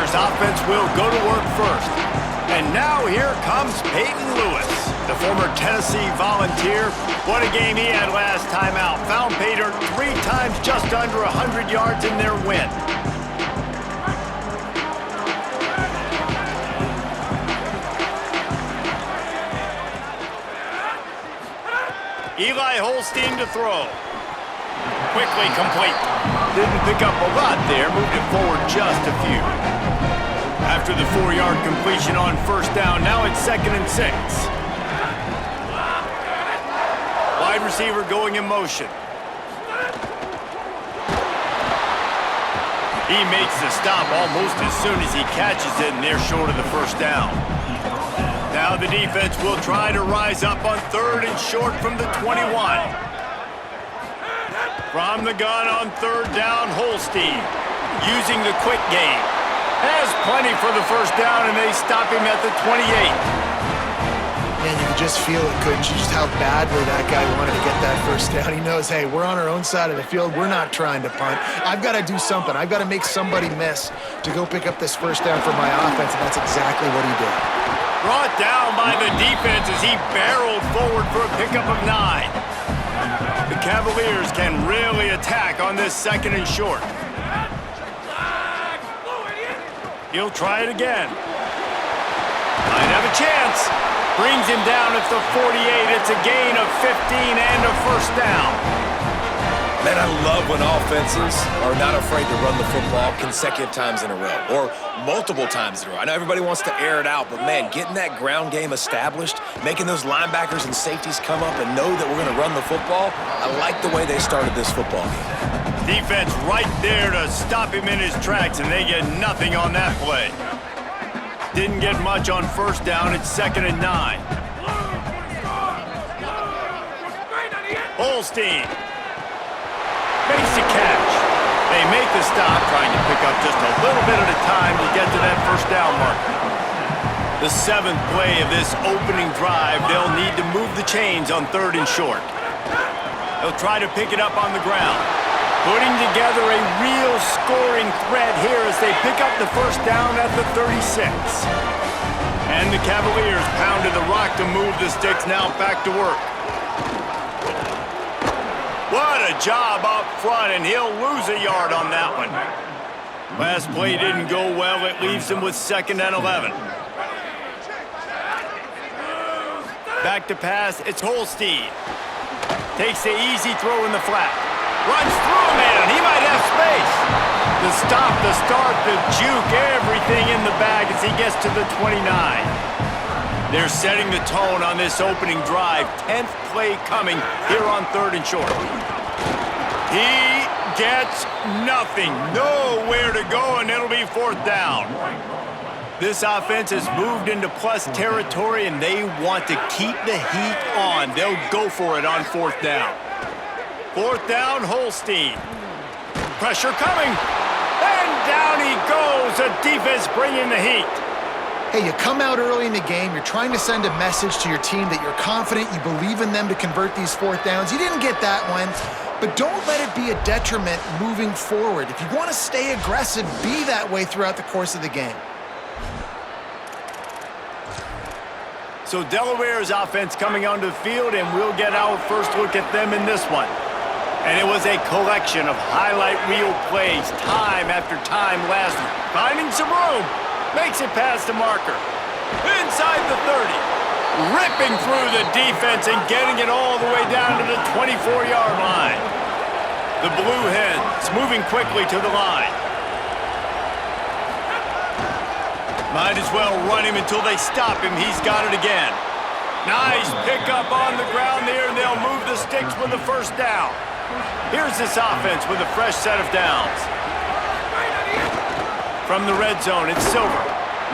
Cavaliers offense will go to work first. And now here comes Peyton Lewis, the former Tennessee Volunteer. What a game he had last time out. Found Peyton 3 times just under 100 yards in their win. Eli Holstein to throw. Quickly complete. Didn't pick up a lot there, moved it forward just a few. After the 4-yard completion on first down, now it's 2nd and 6. Wide receiver going in motion. He makes the stop almost as soon as he catches it, and they're short of the first down. Now the defense will try to rise up on 3rd and short from the 21. From the gun on 3rd down, Holstein using the quick game. Has plenty for the first down, and they stop him at the 28. Man, you can just feel it, couldn't you? Just how badly that guy wanted to get that first down. He knows, hey, we're on our own side of the field. We're not trying to punt. I've got to do something. I've got to make somebody miss to go pick up this first down for my offense, and that's exactly what he did. Brought down by the defense as he barreled forward for a pickup of 9. The Cavaliers can really attack on this 2nd and short. He'll try it again. Might have a chance. Brings him down at the 48. It's a gain of 15 and a first down. Man, I love when offenses are not afraid to run the football consecutive times in a row or multiple times in a row. I know everybody wants to air it out, but man, getting that ground game established, making those linebackers and safeties come up and know that we're going to run the football, I like the way they started this football game. Defense right there to stop him in his tracks, and they get nothing on that play. Didn't get much on first down. It's 2nd and 9. Holstein makes the catch. They make the stop, trying to pick up just a little bit at a time to get to that first down marker. The 7th play of this opening drive, they'll need to move the chains on 3rd and short. They'll try to pick it up on the ground. Putting together a real scoring threat here as they pick up the first down at the 36. And the Cavaliers pounded the rock to move the sticks, now back to work. What a job up front, and he'll lose a yard on that one. Last play didn't go well. It leaves him with 2nd and 11. Back to pass, it's Holstein. Takes the easy throw in the flat. Runs through a man. He might have space. The stop, the start, the juke, everything in the bag as he gets to the 29. They're setting the tone on this opening drive. 10th play coming here on 3rd and short. He gets nothing. Nowhere to go, and it'll be 4th down. This offense has moved into plus territory, and they want to keep the heat on. They'll go for it on 4th down. 4th down, Holstein. Pressure coming. And down he goes. The defense bringing the heat. Hey, you come out early in the game, you're trying to send a message to your team that you're confident, you believe in them to convert these 4th downs. You didn't get that one, but don't let it be a detriment moving forward. If you want to stay aggressive, be that way throughout the course of the game. So Delaware's offense coming onto the field, and we'll get our first look at them in this one. And it was a collection of highlight reel plays time after time last week. Finding some room. Makes it past the marker. Inside the 30. Ripping through the defense and getting it all the way down to the 24-yard line. The Blue Hens moving quickly to the line. Might as well run him until they stop him. He's got it again. Nice pickup on the ground there, and they'll move the sticks with the first down. Here's this offense with a fresh set of downs. From the red zone, it's Silver.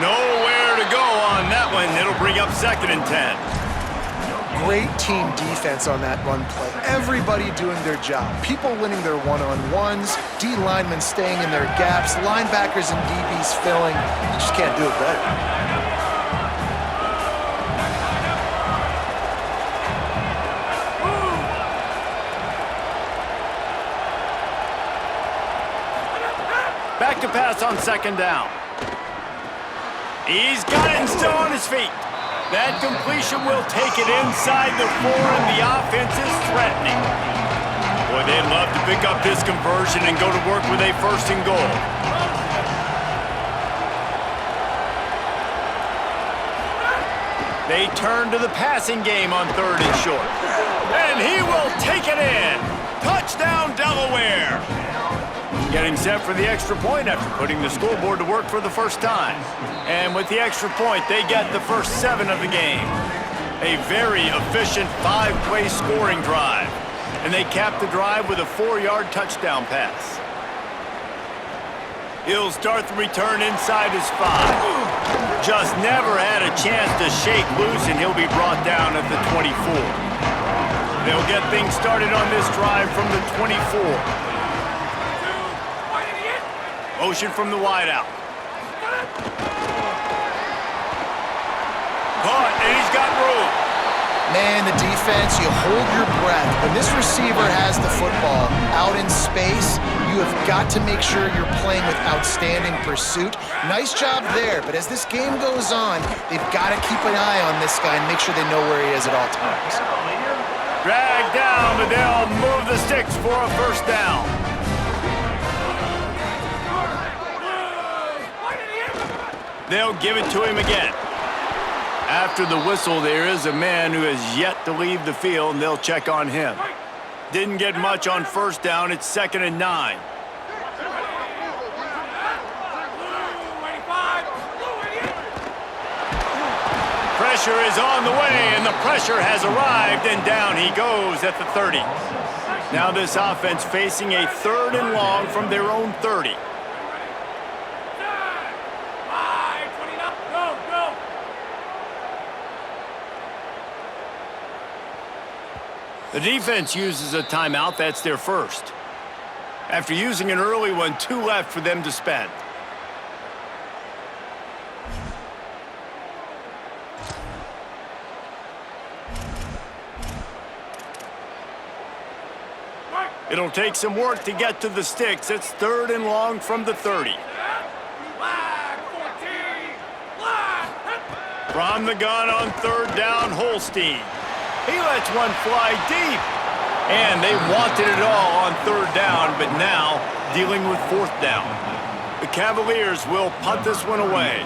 Nowhere to go on that one. It'll bring up 2nd and 10. Great team defense on that run play. Everybody doing their job. People winning their one-on-ones, D linemen staying in their gaps, linebackers and DBs filling. You just can't do it better. Back to pass on 2nd down. He's got it and still on his feet. That completion will take it inside the 4, and the offense is threatening. Boy, they'd love to pick up this conversion and go to work with a 1st and goal. They turn to the passing game on 3rd and short. And he will take it in. Touchdown, Delaware. Getting set for the extra point after putting the scoreboard to work for the first time. And with the extra point, they get the first 7 of the game. A very efficient 5-play scoring drive. And they cap the drive with a 4-yard touchdown pass. He'll start the return inside his 5. Just never had a chance to shake loose, and he'll be brought down at the 24. They'll get things started on this drive from the 24. Motion from the wideout. Caught, and he's got room. Man, the defense, you hold your breath. When this receiver has the football out in space, you have got to make sure you're playing with outstanding pursuit. Nice job there, but as this game goes on, they've got to keep an eye on this guy and make sure they know where he is at all times. Dragged down, but they'll move the sticks for a 1st down. They'll give it to him again. After the whistle, there is a man who has yet to leave the field, and they'll check on him. Didn't get much on 1st down. It's 2nd and 9. Pressure is on the way, and the pressure has arrived, and down he goes at the 30. Now this offense facing a 3rd and long from their own 30. The defense uses a timeout. That's their first. After using an early one, 2 left for them to spend. It'll take some work to get to the sticks. It's 3rd and long from the 30. From the gun on 3rd down, Holstein. He lets one fly deep. And they wanted it all on 3rd down, but now dealing with 4th down. The Cavaliers will punt this one away.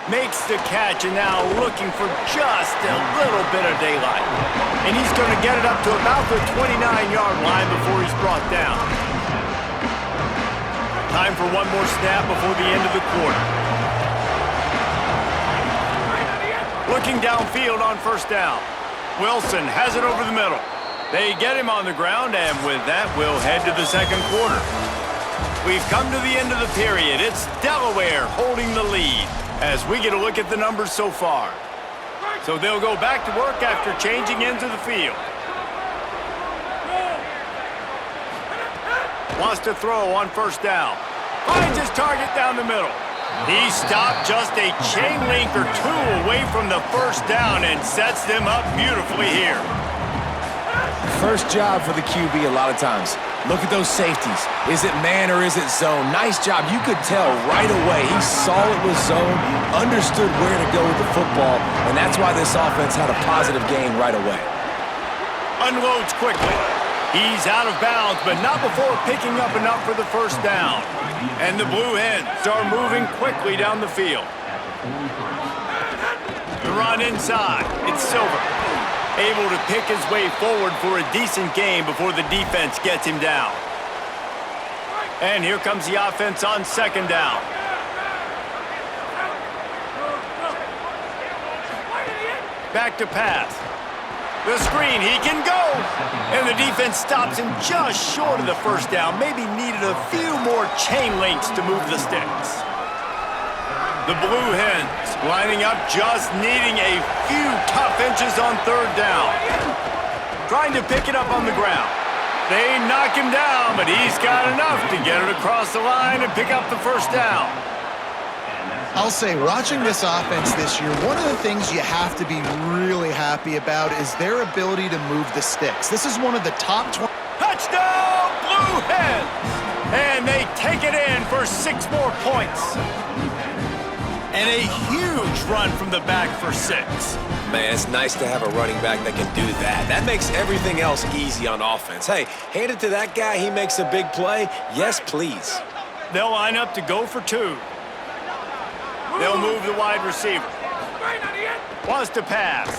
Makes the catch, and now looking for just a little bit of daylight. And he's going to get it up to about the 29-yard line before he's brought down. Time for one more snap before the end of the quarter. Looking downfield on 1st down. Wilson has it over the middle. They get him on the ground, and with that, we'll head to the 2nd quarter. We've come to the end of the period. It's Delaware holding the lead as we get a look at the numbers so far. So they'll go back to work after changing into the field. Wants to throw on 1st down. Finds his target down the middle. He stopped just a chain link or 2 away from the 1st down and sets them up beautifully here. First job for the QB a lot of times. Look at those safeties. Is it man or is it zone? Nice job. You could tell right away. He saw it was zone, understood where to go with the football, and that's why this offense had a positive gain right away. Unloads quickly. He's out of bounds, but not before picking up enough for the 1st down. And the Blue Hens are moving quickly down the field. The run inside. It's Silver. Able to pick his way forward for a decent game before the defense gets him down. And here comes the offense on 2nd down. Back to pass. The screen, he can go! And the defense stops him just short of the 1st down. Maybe needed a few more chain links to move the sticks. The Blue Hens lining up, just needing a few tough inches on 3rd down. Trying to pick it up on the ground. They knock him down, but he's got enough to get it across the line and pick up the 1st down. I'll say, watching this offense this year, one of the things you have to be really happy about is their ability to move the sticks. This is one of the top 20. Touchdown, Blue Hens! And they take it in for 6 more points. And a huge run from the back for 6. Man, it's nice to have a running back that can do that. That makes everything else easy on offense. Hey, hand it to that guy, he makes a big play. Yes, please. They'll line up to go for 2. They'll move the wide receiver. Wants to pass.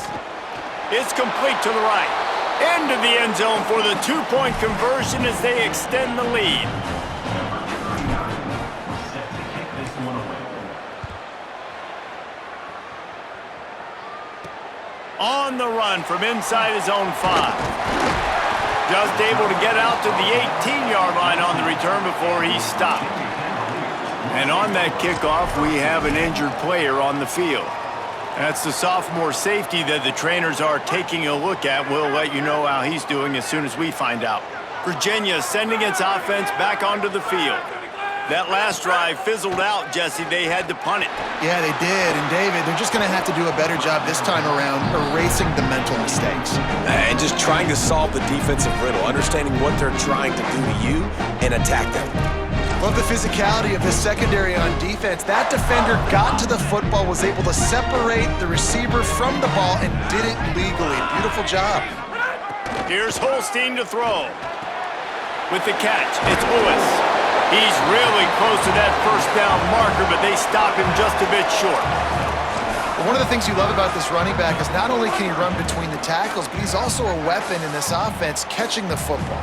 It's complete to the right. Into the end zone for the 2-point conversion as they extend the lead. On the run from inside his own 5. Just able to get out to the 18-yard line on the return before he stopped. And on that kickoff, we have an injured player on the field. That's the sophomore safety that the trainers are taking a look at. We'll let you know how he's doing as soon as we find out. Virginia sending its offense back onto the field. That last drive fizzled out, Jesse. They had to punt it. Yeah, they did. And David, they're just going to have to do a better job this time around erasing the mental mistakes. And just trying to solve the defensive riddle, understanding what they're trying to do to you and attack them. Love the physicality of this secondary on defense. That defender got to the football, was able to separate the receiver from the ball, and did it legally. Beautiful job. Here's Holstein to throw. With the catch, it's Lewis. He's really close to that first down marker, but they stop him just a bit short. One of the things you love about this running back is not only can he run between the tackles, but he's also a weapon in this offense, catching the football.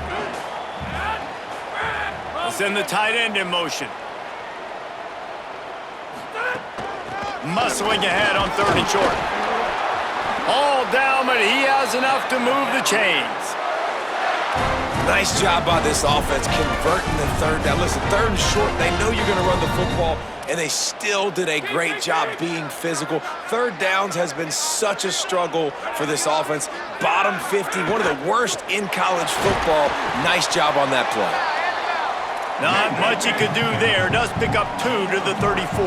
Send the tight end in motion. Muscling ahead on 3rd and short. All down, but he has enough to move the chains. Nice job by this offense converting the 3rd down. Listen, 3rd and short, they know you're going to run the football, and they still did a great job being physical. 3rd downs has been such a struggle for this offense. Bottom 50, one of the worst in college football. Nice job on that play. Not much he could do there. Does pick up 2 to the 34.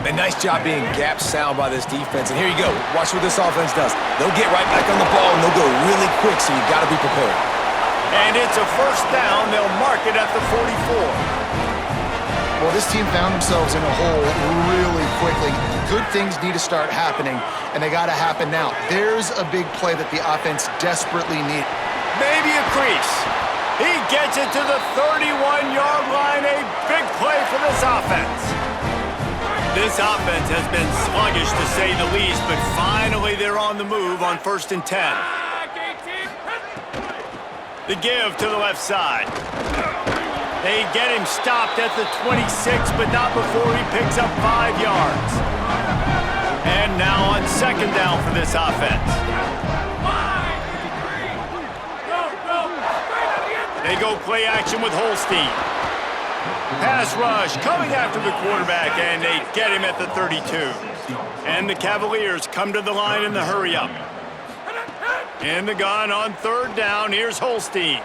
A nice job being gap sound by this defense. And here you go. Watch what this offense does. They'll get right back on the ball, and they'll go really quick, so you got to be prepared. And it's a first down. They'll mark it at the 44. Well, this team found themselves in a hole really quickly. Good things need to start happening, and they got to happen now. There's a big play that the offense desperately needs. Maybe a crease. He gets it to the 31-yard line. A big play for this offense. This offense has been sluggish, to say the least, but finally they're on the move on 1st and 10. The give to the left side. They get him stopped at the 26, but not before he picks up 5 yards. And now on 2nd down for this offense. They go play action with Holstein. Pass rush coming after the quarterback, and they get him at the 32. And the Cavaliers come to the line in the hurry-up. In the gun on 3rd down, here's Holstein.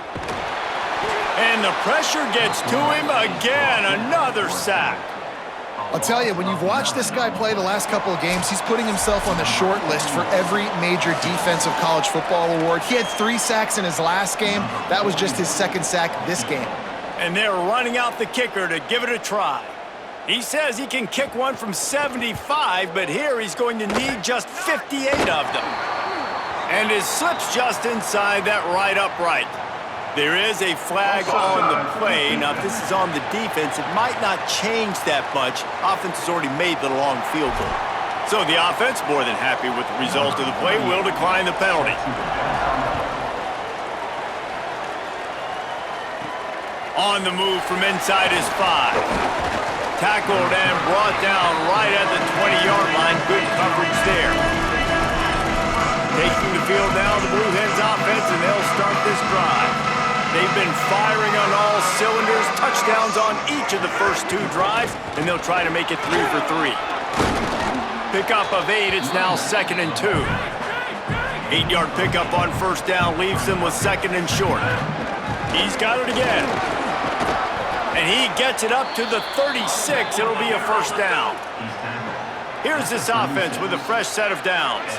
And the pressure gets to him again, another sack. I'll tell you, when you've watched this guy play the last couple of games, he's putting himself on the short list for every major defensive college football award. He had 3 sacks in his last game. That was just his 2nd sack this game. And they're running out the kicker to give it a try. He says he can kick one from 75, but here he's going to need just 58 of them. And it slips just inside that right upright. There is a flag on the play. Now, if this is on the defense, it might not change that much. Offense has already made the long field goal. So the offense, more than happy with the result of the play, will decline the penalty. On the move from inside his 5. Tackled and brought down right at the 20-yard line. Good coverage there. Taking the field now, the Blue Hens offense, and they'll start this drive. They've been firing on all cylinders, touchdowns on each of the first 2 drives, and they'll try to make it 3 for 3. Pickup of 8, it's now 2nd and 2. 8-yard pickup on 1st down leaves them with 2nd and short. He's got it again. And he gets it up to the 36. It'll be a 1st down. Here's this offense with a fresh set of downs.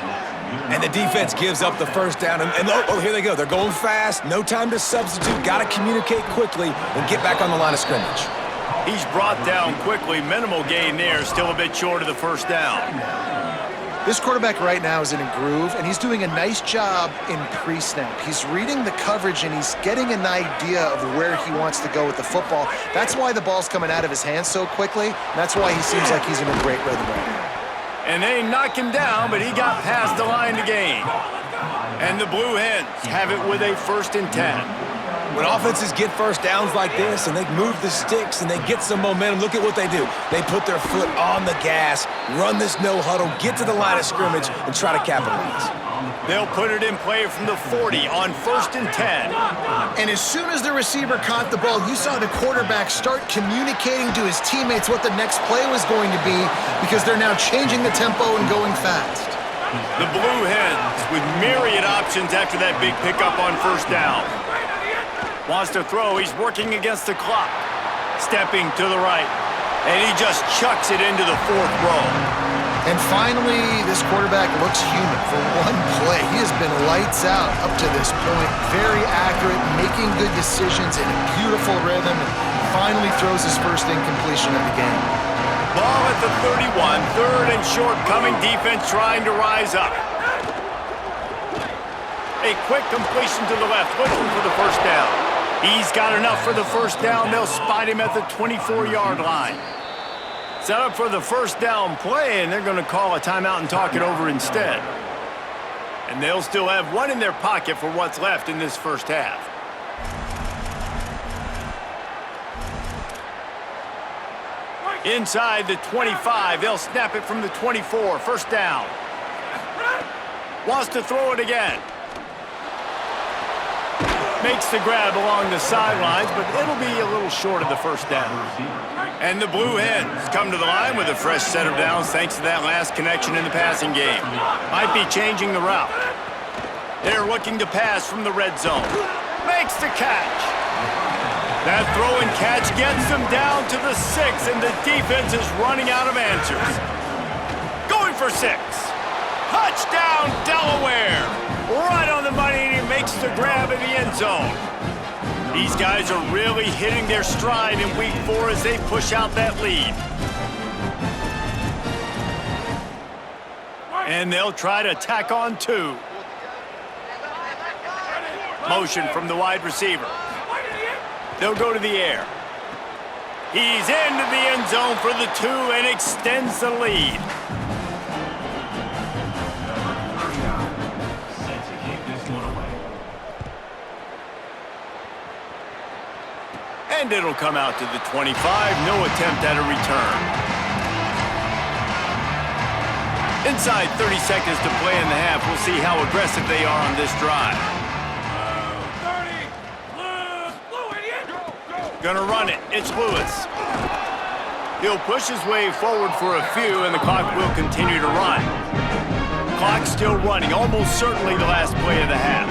And the defense gives up the first down. And here they go. They're going fast. No time to substitute. Got to communicate quickly and get back on the line of scrimmage. He's brought down quickly. Minimal gain there. Still a bit short of the first down. This quarterback right now is in a groove, and he's doing a nice job in pre-snap. He's reading the coverage, and he's getting an idea of where he wants to go with the football. That's why the ball's coming out of his hands so quickly. That's why he seems like he's in a great rhythm right now. And they knock him down, but he got past the line to gain. And the Blue Hens have it with a 1st and 10. When offenses get first downs like this and they move the sticks and they get some momentum, look at what they do. They put their foot on the gas, run this no huddle, get to the line of scrimmage, and try to capitalize. They'll put it in play from the 40 on 1st and 10. And as soon as the receiver caught the ball, you saw the quarterback start communicating to his teammates what the next play was going to be because they're now changing the tempo and going fast. The Blue Hens with myriad options after that big pickup on 1st down. Wants to throw, he's working against the clock. Stepping to the right, and he just chucks it into the 4th row. And finally, this quarterback looks human for one play. He has been lights out up to this point. Very accurate, making good decisions in a beautiful rhythm, and finally throws his first incompletion of the game. Ball at the 31, 3rd and short, coming defense trying to rise up. A quick completion to the left, looking for the 1st down. He's got enough for the 1st down. They'll spot him at the 24-yard line. Set up for the 1st down play, and they're going to call a timeout and talk it over instead. And they'll still have one in their pocket for what's left in this 1st half. Inside the 25, they'll snap it from the 24, 1st down. Wants to throw it again. Makes the grab along the sidelines, but it'll be a little short of the 1st down. And the Blue Hens come to the line with a fresh set of downs thanks to that last connection in the passing game. Might be changing the route. They're looking to pass from the red zone. Makes the catch. That throw and catch gets them down to the 6, and the defense is running out of answers. Going for 6. Touchdown, Delaware! Right on the money, and he makes the grab in the end zone. These guys are really hitting their stride in week 4 as they push out that lead. And they'll try to tack on 2. Motion from the wide receiver. They'll go to the air. He's into the end zone for the 2 and extends the lead. And it'll come out to the 25. No attempt at a return. Inside 30 seconds to play in the half. We'll see how aggressive they are on this drive. Gonna run it. It's Lewis. He'll push his way forward for a few, and the clock will continue to run. Clock still running. Almost certainly the last play of the half.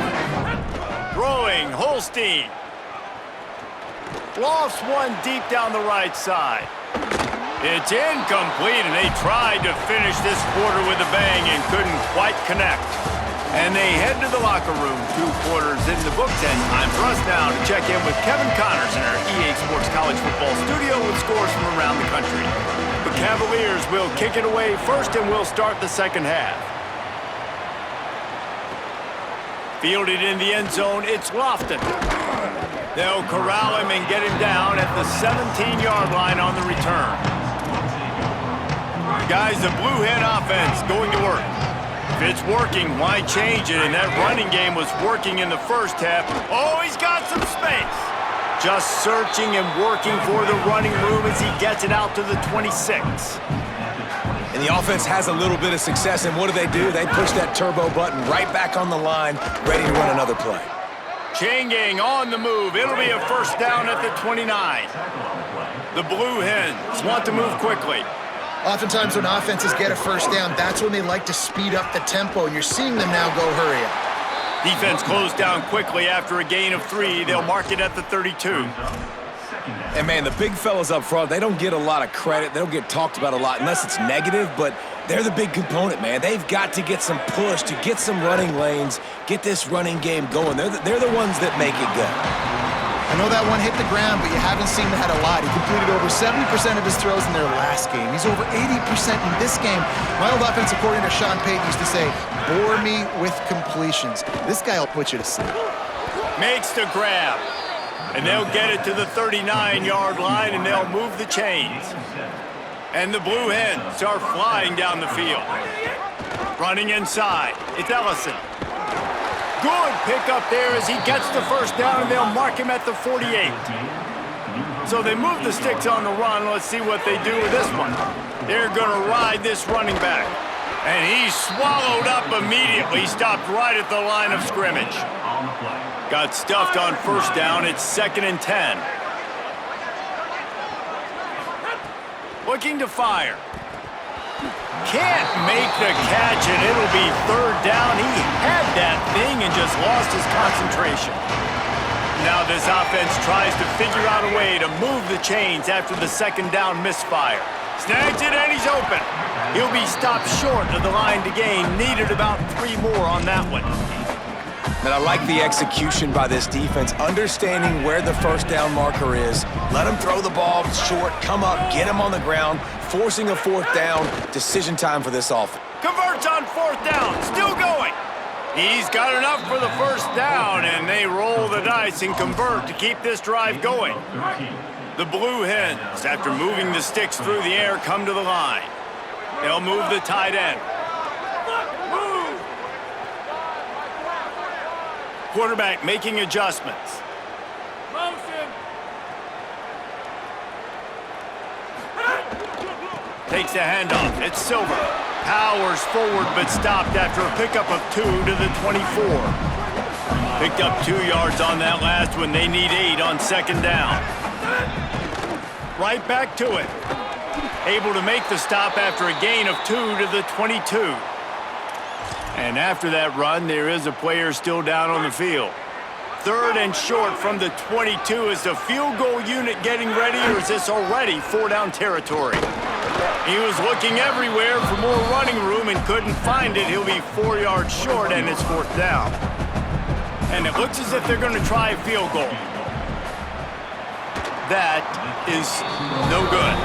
Throwing. Holstein. Lofts one deep down the right side. It's incomplete, and they tried to finish this quarter with a bang and couldn't quite connect. And they head to the locker room. 2 quarters in the books, and time for us now to check in with Kevin Connors in our EA Sports College Football studio with scores from around the country. The Cavaliers will kick it away first, and we'll start the 2nd half. Fielded in the end zone, it's Lofton. They'll corral him and get him down at the 17-yard line on the return. Guys, the Blue Hen offense going to work. If it's working, why change it? And that running game was working in the 1st half. Oh, he's got some space. Just searching and working for the running room as he gets it out to the 26. And the offense has a little bit of success, and what do? They push that turbo button right back on the line, ready to run another play. Chain gang on the move. It'll be a 1st down at the 29. The Blue Hens want to move quickly. Oftentimes when offenses get a 1st down, that's when they like to speed up the tempo, and you're seeing them now go hurry up. Defense closed down quickly after a gain of 3. They'll mark it at the 32. And, man, the big fellas up front, they don't get a lot of credit. They don't get talked about a lot unless it's negative, but They're the big component, man. They've got to get some push, to get some running lanes, get this running game going. They're the ones that make it go. I know that one hit the ground, but you haven't seen that a lot. He completed over 70% of his throws in their last game. He's over 80% in this game. My old offensive coordinator, Sean Payton, used to say, bore me with completions. This guy will put you to sleep. Makes the grab. And they'll get it to the 39-yard line, and they'll move the chains. And the Blue Hens are flying down the field. Running inside. It's Ellison. Good pickup there as he gets the first down, and they'll mark him at the 48. So they move the sticks on the run. Let's see what they do with this one. They're going to ride this running back. And he's swallowed up immediately. Stopped right at the line of scrimmage. Got stuffed on first down. It's 2nd and 10. Looking to fire. Can't make the catch, and it'll be 3rd down. He had that thing and just lost his concentration. Now this offense tries to figure out a way to move the chains after the 2nd down misfire. Snags it, and he's open. He'll be stopped short of the line to gain. Needed about 3 more on that one. And I like the execution by this defense, understanding where the first down marker is. Let him throw the ball short, come up, get him on the ground, forcing a 4th down. Decision time for this offense. Converts on 4th down, still going. He's got enough for the first down, and they roll the dice and convert to keep this drive going. The Blue Hens, after moving the sticks through the air, come to the line. They'll move the tight end. Quarterback making adjustments. Motion. Takes a handoff. It's Silver. Powers forward, but stopped after a pickup of 2 to the 24. Picked up 2 yards on that last one. They need 8 on 2nd down. Right back to it. Able to make the stop after a gain of 2 to the 22. And after that run, there is a player still down on the field. 3rd and short from the 22. Is the field goal unit getting ready, or is this already 4-down territory? He was looking everywhere for more running room and couldn't find it. He'll be 4 yards short, and it's 4th down. And it looks as if they're going to try a field goal. That is no good.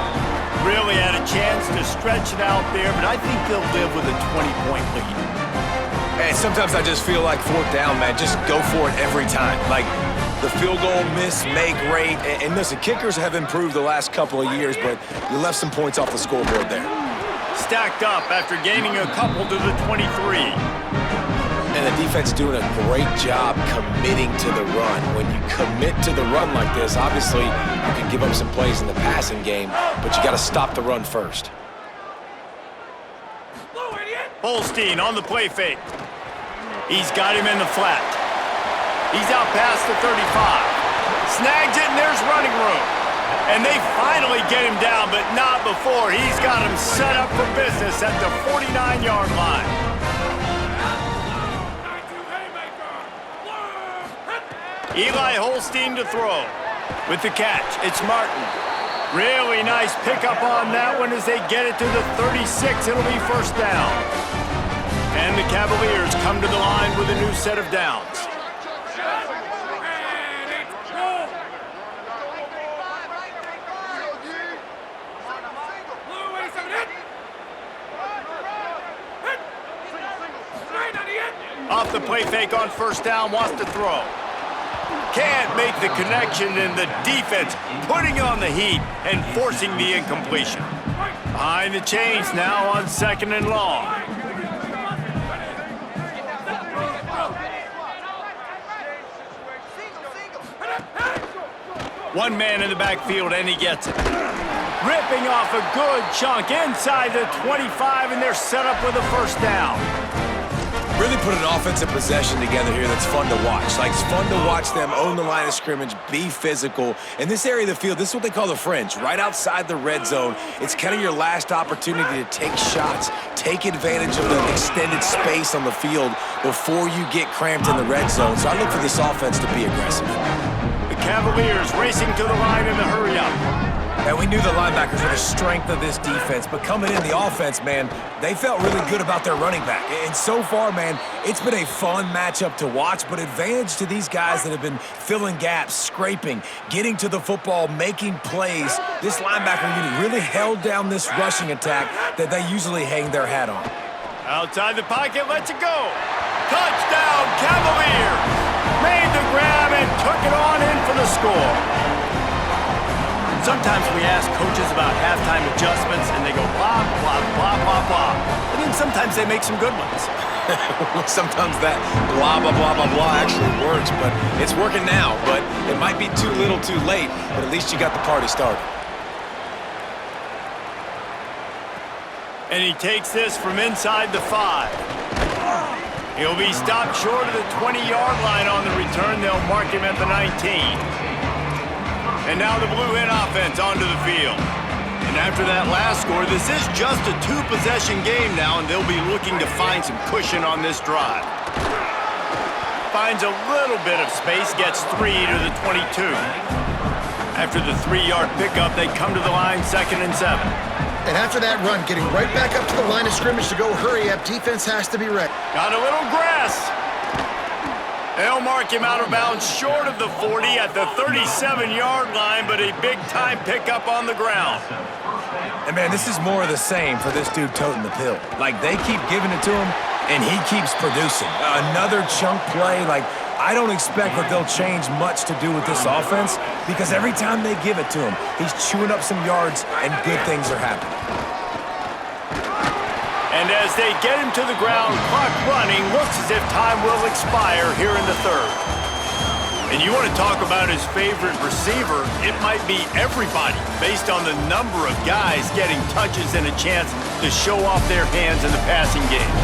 Really had a chance to stretch it out there, but I think they'll live with a 20-point lead. Hey, sometimes I just feel like 4th down, man. Just go for it every time. Like, the field goal miss, make rate. And listen, kickers have improved the last couple of years, but you left some points off the scoreboard there. Stacked up after gaining a couple to the 23. And the defense doing a great job committing to the run. When you commit to the run like this, obviously you can give up some plays in the passing game, but you got to stop the run first. Holstein on the play fake. He's got him in the flat. He's out past the 35. Snags it, and there's running room. And they finally get him down, but not before. He's got him set up for business at the 49-yard line. Eli Holstein to throw. With the catch, it's Martin. Really nice pickup on that one as they get it to the 36. It'll be 1st down. And the Cavaliers come to the line with a new set of downs. Off the play fake on 1st down, wants to throw. Can't make the connection, and the defense putting on the heat and forcing the incompletion. Behind the chains now on 2nd and long. One man in the backfield, and he gets it. Ripping off a good chunk inside the 25, and they're set up with a 1st down. Really put an offensive possession together here that's fun to watch. Like, it's fun to watch them own the line of scrimmage, be physical. In this area of the field, this is what they call the fringe, right outside the red zone. It's kind of your last opportunity to take shots, take advantage of the extended space on the field before you get cramped in the red zone. So I look for this offense to be aggressive. The Cavaliers racing to the line in the hurry-up. And we knew the linebackers were the strength of this defense, but coming in the offense, man, they felt really good about their running back. And so far, man, it's been a fun matchup to watch, but advantage to these guys that have been filling gaps, scraping, getting to the football, making plays. This linebacker unit really held down this rushing attack that they usually hang their hat on. Outside the pocket, lets it go. Touchdown, Cavaliers! Made the grab and took it on in for the score. Sometimes we ask coaches about halftime adjustments, and they go blah, blah, blah, blah, blah. And then sometimes they make some good ones. Sometimes that blah, blah, blah, blah, blah actually works, but it's working now. But it might be too little too late, but at least you got the party started. And he takes this from inside the 5. He'll be stopped short of the 20-yard line on the return. They'll mark him at the 19. And now the Blue Hen offense onto the field. And after that last score, this is just a 2-possession game now, and they'll be looking to find some cushion on this drive. Finds a little bit of space, gets 3 to the 22. After the 3-yard pickup, they come to the line 2nd and 7. And after that run, getting right back up to the line of scrimmage to go hurry up, defense has to be ready. Got a little grass. They'll mark him out of bounds short of the 40 at the 37-yard line, but a big-time pickup on the ground. And, man, this is more of the same for this dude toting the pill. Like, they keep giving it to him, and he keeps producing. Another chunk play. Like, I don't expect that they'll change much to do with this offense because every time they give it to him, he's chewing up some yards, and good things are happening. And as they get him to the ground, clock running, looks as if time will expire here in the 3rd. And you want to talk about his favorite receiver, it might be everybody based on the number of guys getting touches and a chance to show off their hands in the passing game.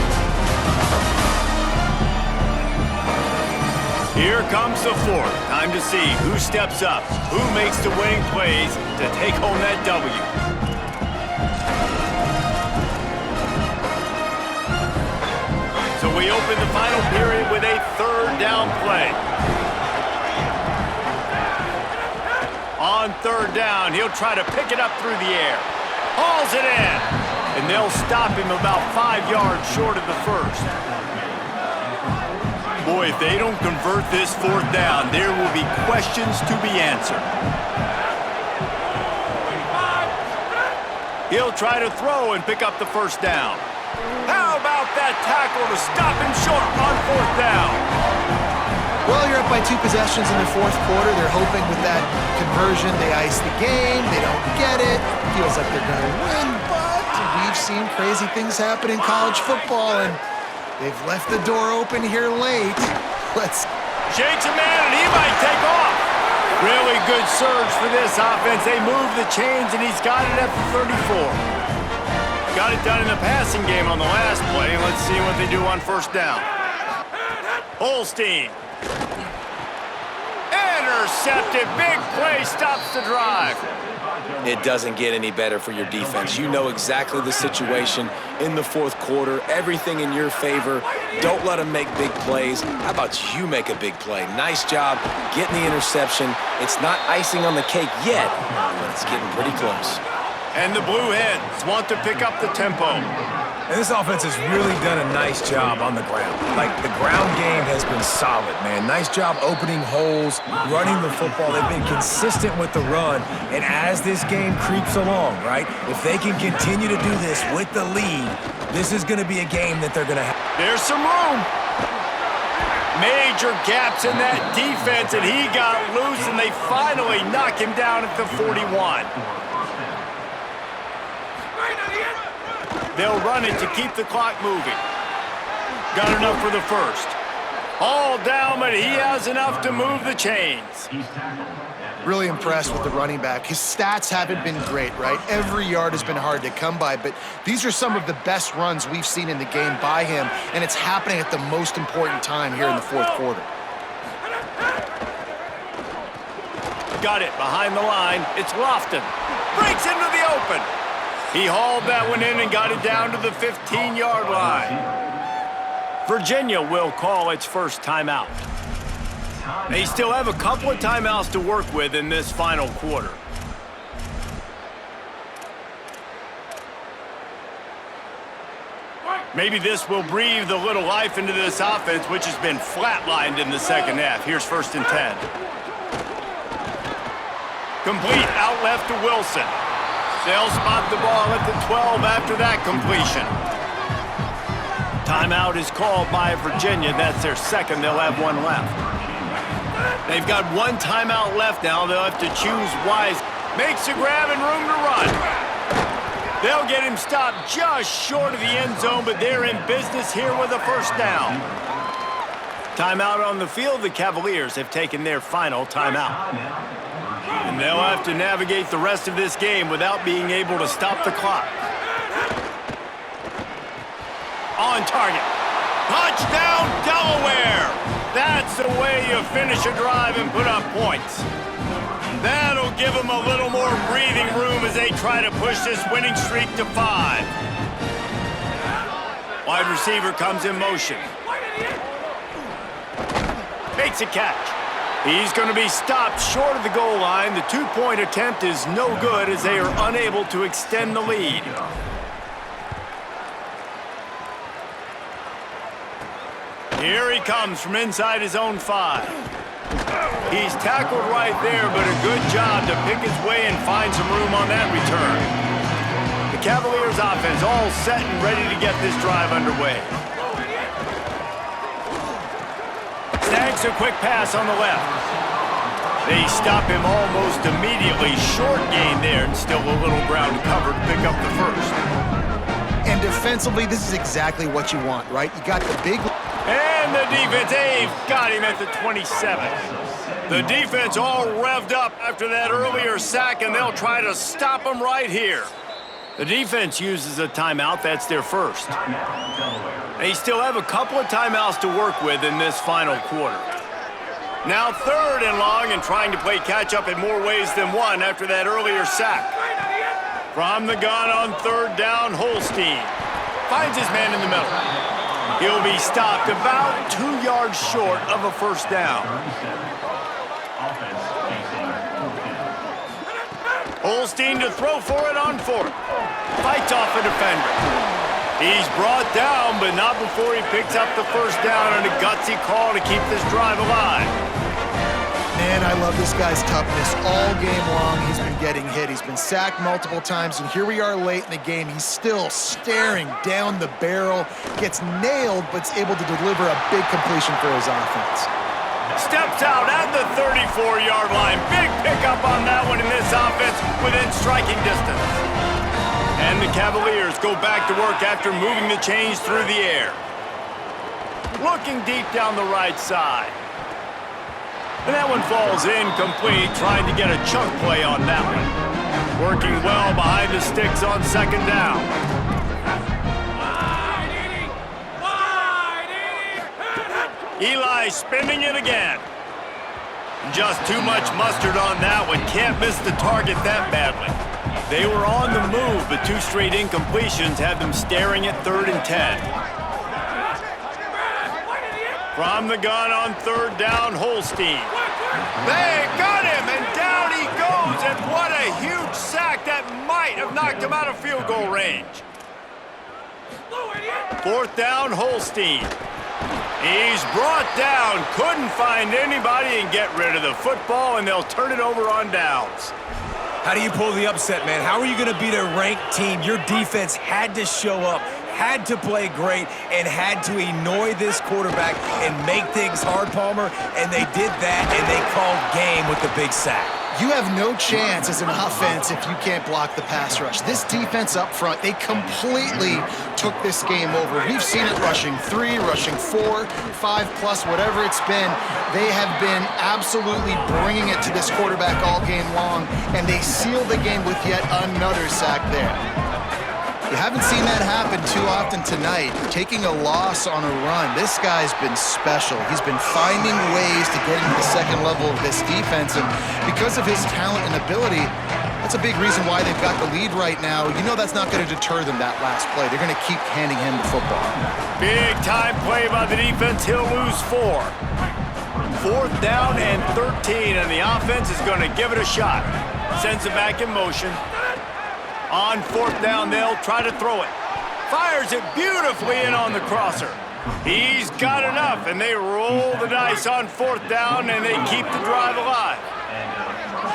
Here comes the 4th. Time to see who steps up, who makes the winning plays to take home that W. So we open the final period with a 3rd down play. On 3rd down, he'll try to pick it up through the air. Hauls it in. And they'll stop him about 5 yards short of the 1st. Boy, if they don't convert this 4th down, there will be questions to be answered. He'll try to throw and pick up the 1st down. How about that tackle to stop him short on 4th down? Well, you're up by 2 possessions in the 4th quarter. They're hoping with that conversion they ice the game. They don't get it. Feels like they're going to win, but we've seen crazy things happen in college football, and they've left the door open here late. Let's... Shakes a man, and he might take off. Really good surge for this offense. They move the chains, and he's got it at the 34. Got it done in the passing game on the last play. Let's see what they do on 1st down. Holstein. Intercepted. Big play stops the drive. It doesn't get any better for your defense. You know exactly the situation in the 4th quarter. Everything in your favor. Don't let them make big plays. How about you make a big play? Nice job getting the interception. It's not icing on the cake yet, but it's getting pretty close. And the Blue Hens want to pick up the tempo. And this offense has really done a nice job on the ground. Like, the ground game has been solid, man. Nice job opening holes, running the football. They've been consistent with the run. And as this game creeps along, right, if they can continue to do this with the lead, this is going to be a game that they're going to have. There's some room. Major gaps in that defense, and he got loose, and they finally knock him down at the 41. They'll run it to keep the clock moving. Got enough for the 1st. All down, but he has enough to move the chains. Really impressed with the running back. His stats haven't been great, right? Every yard has been hard to come by, but these are some of the best runs we've seen in the game by him, and it's happening at the most important time here in the 4th quarter. Got it behind the line. It's Lofton. Breaks into the open. He hauled that one in and got it down to the 15-yard line. Virginia will call its 1st timeout. They still have a couple of timeouts to work with in this final quarter. Maybe this will breathe a little life into this offense, which has been flatlined in the second half. Here's 1st and 10. Complete out left to Wilson. They'll spot the ball at the 12 after that completion. Timeout is called by Virginia. That's their second. They'll have one left. They've got one timeout left now. They'll have to choose wise. Makes a grab and room to run. They'll get him stopped just short of the end zone, but they're in business here with a 1st down. Timeout on the field. The Cavaliers have taken their final timeout. And they'll have to navigate the rest of this game without being able to stop the clock. On target. Touchdown, Delaware! That's the way you finish a drive and put up points. That'll give them a little more breathing room as they try to push this winning streak to 5. Wide receiver comes in motion. Makes a catch. He's going to be stopped short of the goal line. The 2-point attempt is no good as they are unable to extend the lead. Here he comes from inside his own 5. He's tackled right there, but a good job to pick his way and find some room on that return. The Cavaliers offense all set and ready to get this drive underway. Snags a quick pass on the left. They stop him almost immediately. Short gain there and still a little ground cover to pick up the 1st. And defensively, this is exactly what you want, right? You got the big... And the defense, they've got him at the 27. The defense all revved up after that earlier sack, and they'll try to stop him right here. The defense uses a timeout. That's their 1st. They still have a couple of timeouts to work with in this final quarter. Now 3rd and long and trying to play catch-up in more ways than one after that earlier sack. From the gun on 3rd down, Holstein finds his man in the middle. He'll be stopped about 2 yards short of a 1st down. Holstein to throw for it on 4th. Fights off a defender. He's brought down, but not before he picks up the 1st down on a gutsy call to keep this drive alive. Man, I love this guy's toughness. All game long, he's been getting hit. He's been sacked multiple times, and here we are late in the game. He's still staring down the barrel, gets nailed, but is able to deliver a big completion for his offense. Steps out at the 34-yard line. Big pickup on that one in this offense within striking distance. And the Cavaliers go back to work after moving the chains through the air. Looking deep down the right side. And that one falls incomplete, trying to get a chunk play on that one. Working well behind the sticks on 2nd down. Eli spinning it again. Just too much mustard on that one. Can't miss the target that badly. They were on the move, but 2 straight incompletions had them staring at 3rd and 10. From the gun on 3rd down, Holstein. They got him, and down he goes, and what a huge sack that might have knocked him out of field goal range. 4th down, Holstein. He's brought down, couldn't find anybody and get rid of the football, and they'll turn it over on downs. How do you pull the upset, man? How are you going to beat a ranked team? Your defense had to show up, had to play great, and had to annoy this quarterback and make things hard, Palmer, and they did that, and they called game with the big sack. You have no chance as an offense if you can't block the pass rush. This defense up front, they completely took this game over. We've seen it rushing 3, rushing 4, 5+, whatever it's been. They have been absolutely bringing it to this quarterback all game long, and they sealed the game with yet another sack there. You haven't seen that happen too often tonight, taking a loss on a run. This guy's been special. He's been finding ways to get into the second level of this defense, and because of his talent and ability, that's a big reason why they've got the lead right now. You know that's not going to deter them, that last play. They're going to keep handing him the football. Big time play by the defense. He'll lose 4. 4th down and 13, and the offense is going to give it a shot. Sends it back in motion. On 4th down, they'll try to throw it. Fires it beautifully in on the crosser. He's got enough, and they roll the dice on 4th down, and they keep the drive alive.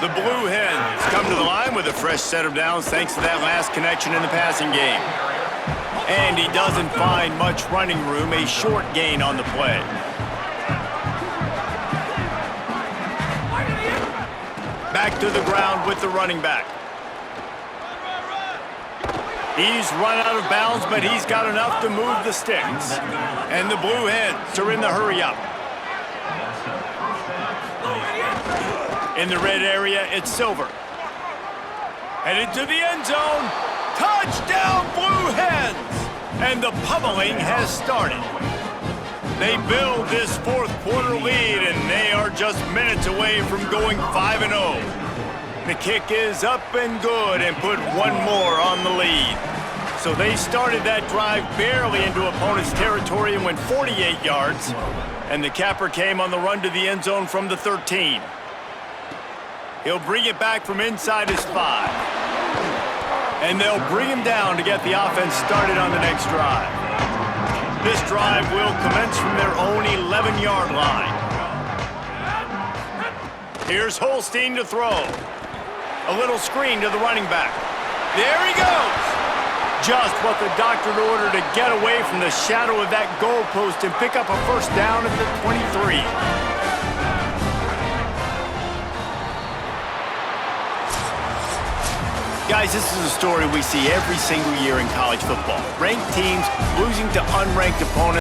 The Blue Hens come to the line with a fresh set of downs thanks to that last connection in the passing game. And he doesn't find much running room, a short gain on the play. Back to the ground with the running back. He's run out of bounds, but he's got enough to move the sticks. And the Blue Hens are in the hurry-up. In the red area, it's Silver. Headed to the end zone. Touchdown, Blue Hens! And the pummeling has started. They build this 4th quarter lead, and they are just minutes away from going 5-0. The kick is up and good and put one more on the lead. So they started that drive barely into opponent's territory and went 48 yards. And the capper came on the run to the end zone from the 13. He'll bring it back from inside his 5. And they'll bring him down to get the offense started on the next drive. This drive will commence from their own 11-yard line. Here's Holstein to throw. A little screen to the running back. There he goes! Just what the doctor ordered to get away from the shadow of that goalpost and pick up a first down at the 23. Guys, this is a story we see every single year in college football. Ranked teams losing to unranked opponents.